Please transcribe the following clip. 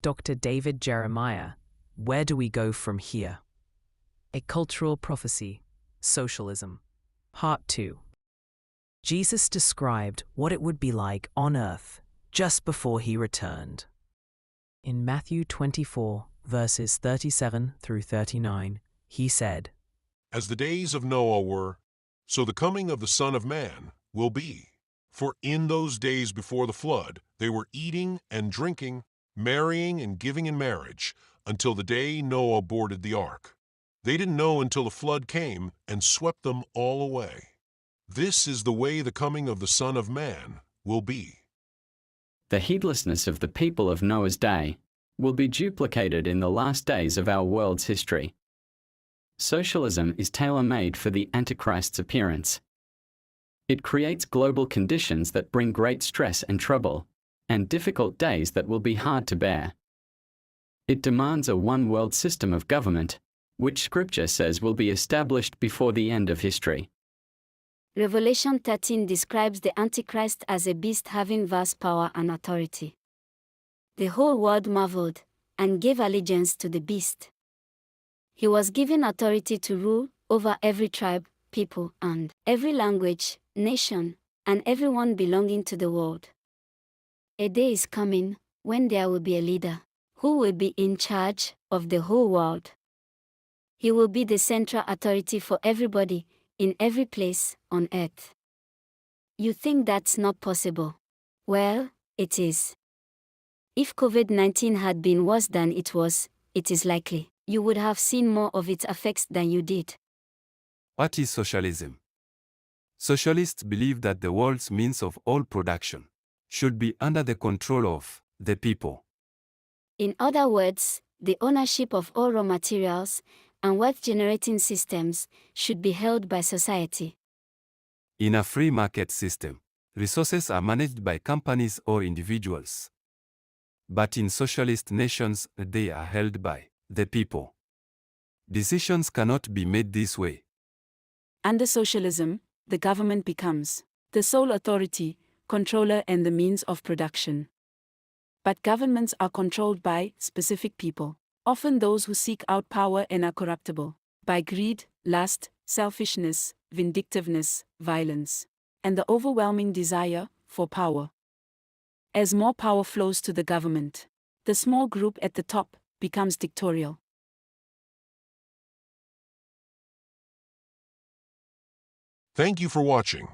Dr. David Jeremiah, Where Do We Go From Here? A Cultural Prophecy, Socialism, Part 2. Jesus described what it would be like on earth just before he returned. In Matthew 24, verses 37 through 39, he said, As the days of Noah were, so the coming of the Son of Man will be. For in those days before the flood, they were eating and drinking, marrying and giving in marriage, until the day Noah boarded the ark. They didn't know until the flood came and swept them all away. This is the way the coming of the Son of Man will be. The heedlessness of the people of Noah's day will be duplicated in the last days of our world's history. Socialism is tailor-made for the Antichrist's appearance. It creates global conditions that bring great stress and trouble, and difficult days that will be hard to bear. It demands a one-world system of government, which Scripture says will be established before the end of history. Revelation 13 describes the Antichrist as a beast having vast power and authority. The whole world marveled and gave allegiance to the beast. He was given authority to rule over every tribe, people, and every language, nation, and everyone belonging to the world. A day is coming when there will be a leader who will be in charge of the whole world. He will be the central authority for everybody in every place on earth. You think that's not possible? Well, it is. If COVID-19 had been worse than it was, it is likely you would have seen more of its effects than you did. What is socialism? Socialists believe that the world's means of all production should be under the control of the people. In other words, the ownership of all raw materials and wealth-generating systems should be held by society. In a free market system, resources are managed by companies or individuals. But in socialist nations, they are held by the people. Decisions cannot be made this way. Under socialism, the government becomes the sole authority, controller, and the means of production. But governments are controlled by specific people, often those who seek out power and are corruptible by greed, lust, selfishness, vindictiveness, violence, and the overwhelming desire for power. As more power flows to the government, the small group at the top becomes dictatorial. Thank you for watching.